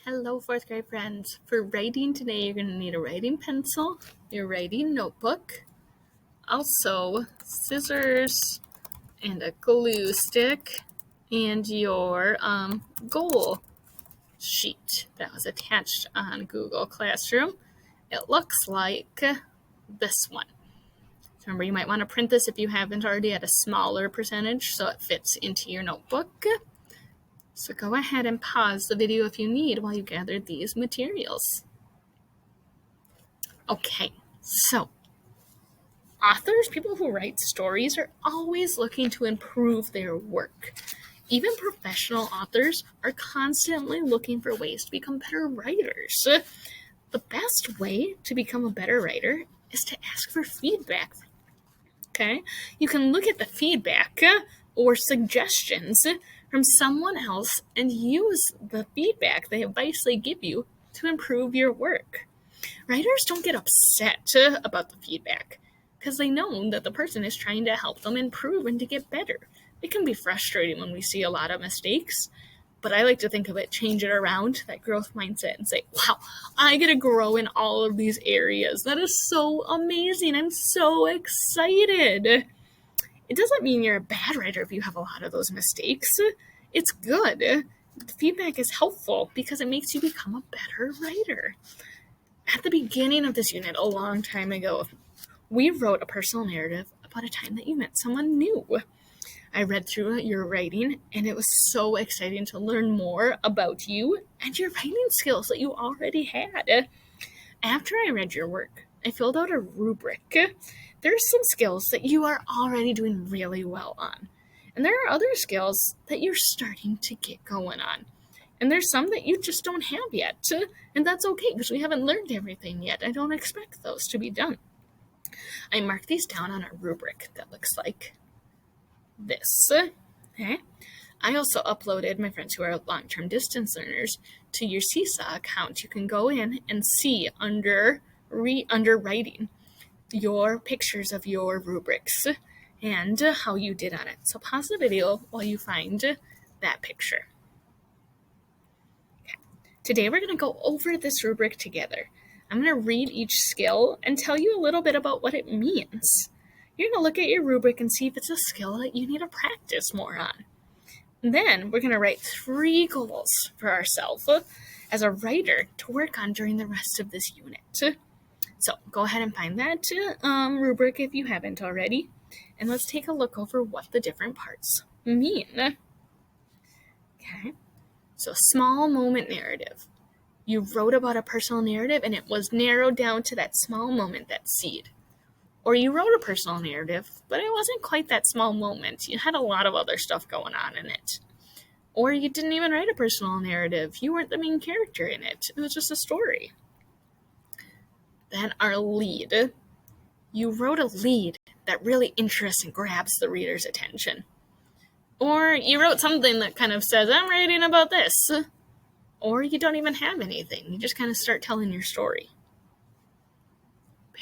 Hello, fourth grade friends. For writing today, you're going to need a writing pencil, your writing notebook, also scissors and a glue stick, and your goal sheet that was attached on Google Classroom. It looks like this one. Remember, you might want to print this if you haven't already at a smaller percentage so it fits into your notebook. So go ahead and pause the video if you need while you gather these materials. Okay, so authors, people who write stories, are always looking to improve their work. Even professional authors are constantly looking for ways to become better writers. The best way to become a better writer is to ask for feedback. Okay, you can look at the feedback or suggestions from someone else and use the feedback, the advice they give you to improve your work. Writers don't get upset about the feedback because they know that the person is trying to help them improve and to get better. It can be frustrating when we see a lot of mistakes, but I like to think of it, change it around, that growth mindset, and say, wow, I get to grow in all of these areas. That is so amazing. I'm so excited. It doesn't mean you're a bad writer if you have a lot of those mistakes. It's good. The feedback is helpful because it makes you become a better writer. At the beginning of this unit, a long time ago, we wrote a personal narrative about a time that you met someone new. I read through your writing, and it was so exciting to learn more about you and your writing skills that you already had. After I read your work, I filled out a rubric. There are some skills that you are already doing really well on, and there are other skills that you're starting to get going on. And there's some that you just don't have yet, and that's okay because we haven't learned everything yet. I don't expect those to be done. I marked these down on a rubric that looks like this. Okay. I also uploaded my friends who are long-term distance learners to your Seesaw account. You can go in and see under writing your pictures of your rubrics and how you did on it. So pause the video while you find that picture. Okay. Today we're going to go over this rubric together. I'm going to read each skill and tell you a little bit about what it means. You're going to look at your rubric and see if it's a skill that you need to practice more on. And then we're going to write 3 goals for ourselves as a writer to work on during the rest of this unit. So go ahead and find that rubric if you haven't already. And let's take a look over what the different parts mean. Okay, so small moment narrative. You wrote about a personal narrative and it was narrowed down to that small moment, that seed. Or you wrote a personal narrative, but it wasn't quite that small moment. You had a lot of other stuff going on in it. Or you didn't even write a personal narrative. You weren't the main character in it. It was just a story. Then our lead. You wrote a lead that really interests and grabs the reader's attention. Or you wrote something that kind of says, I'm writing about this. Or you don't even have anything. You just kind of start telling your story.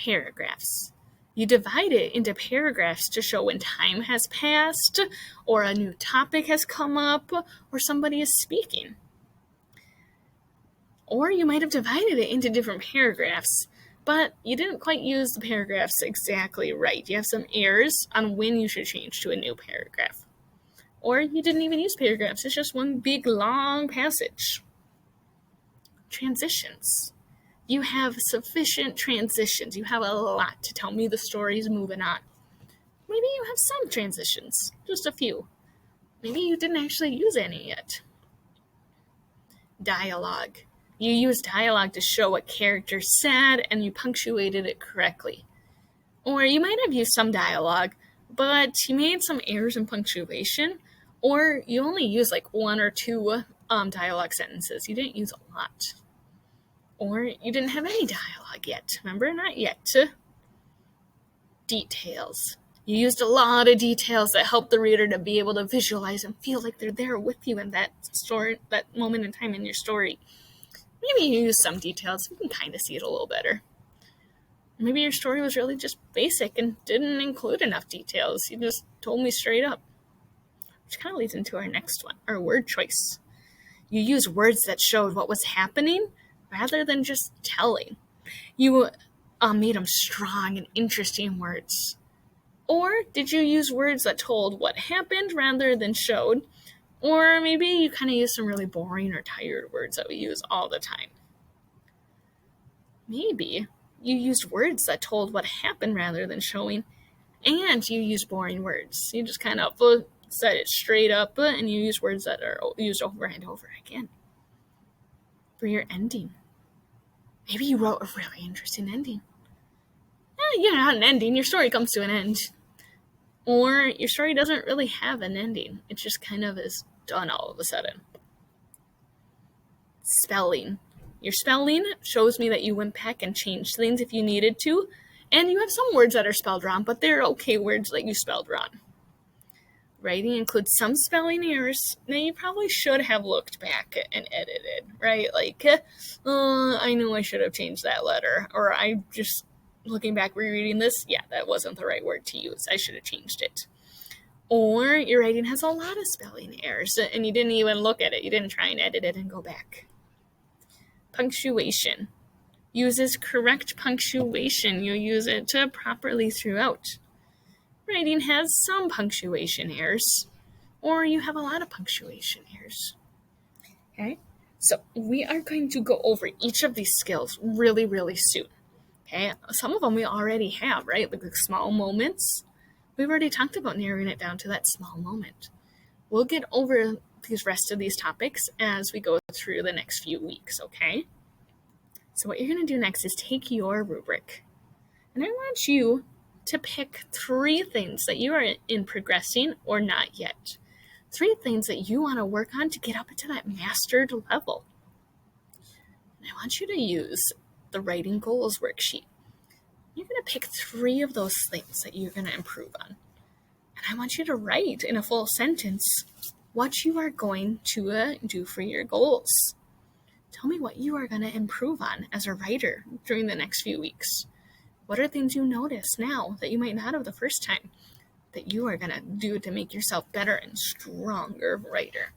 Paragraphs. You divide it into paragraphs to show when time has passed, or a new topic has come up, or somebody is speaking. Or you might have divided it into different paragraphs, but you didn't quite use the paragraphs exactly right. You have some errors on when you should change to a new paragraph. Or you didn't even use paragraphs. It's just one big, long passage. Transitions. You have sufficient transitions. You have a lot to tell me the story's moving on. Maybe you have some transitions, just a few. Maybe you didn't actually use any yet. Dialogue. You used dialogue to show what character said and you punctuated it correctly. Or you might have used some dialogue, but you made some errors in punctuation, or you only used like 1 or 2 dialogue sentences. You didn't use a lot. Or you didn't have any dialogue yet. Remember? Not yet. Details. You used a lot of details that help the reader to be able to visualize and feel like they're there with you in that story, that moment in time in your story. Maybe you used some details. You can kind of see it a little better. Maybe your story was really just basic and didn't include enough details. You just told me straight up. Which kind of leads into our next one, our word choice. You used words that showed what was happening rather than just telling. You made them strong and interesting words. Or did you use words that told what happened rather than showed? Or maybe you kind of use some really boring or tired words that we use all the time. Maybe you used words that told what happened rather than showing, and you use boring words. You just kind of said it straight up, and you use words that are used over and over again. For your ending, maybe you wrote a really interesting ending. You're not an ending. Your story comes to an end. Or your story doesn't really have an ending. It just kind of is done all of a sudden. Spelling. Your spelling shows me that you went back and changed things if you needed to. And you have some words that are spelled wrong, but they're okay words that you spelled wrong. Writing includes some spelling errors. Now, you probably should have looked back and edited, right? Like, I knew I should have changed that letter. Or I just, looking back, rereading this, yeah, that wasn't the right word to use. I should have changed it. Or your writing has a lot of spelling errors, and you didn't even look at it. You didn't try and edit it and go back. Punctuation. Uses correct punctuation. You'll use it properly throughout. Writing has some punctuation errors, or you have a lot of punctuation errors. Okay, so we are going to go over each of these skills really, really soon. Okay, some of them we already have, right? Like the small moments. We've already talked about narrowing it down to that small moment. We'll get over these rest of these topics as we go through the next few weeks, okay? So what you're going to do next is take your rubric, and I want you to pick 3 things that you are in progressing or not yet. 3 things that you want to work on to get up into that mastered level. And I want you to use the writing goals worksheet. You're going to pick 3 of those things that you're going to improve on. And I want you to write in a full sentence what you are going to do for your goals. Tell me what you are going to improve on as a writer during the next few weeks. What are things you notice now that you might not have the first time that you are going to do to make yourself better and stronger writer?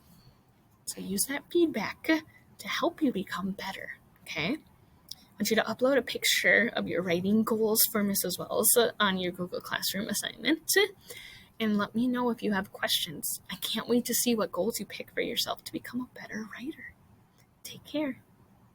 So use that feedback to help you become better, okay? I want you to upload a picture of your writing goals for Mrs. Wells on your Google Classroom assignment, and let me know if you have questions. I can't wait to see what goals you pick for yourself to become a better writer. Take care.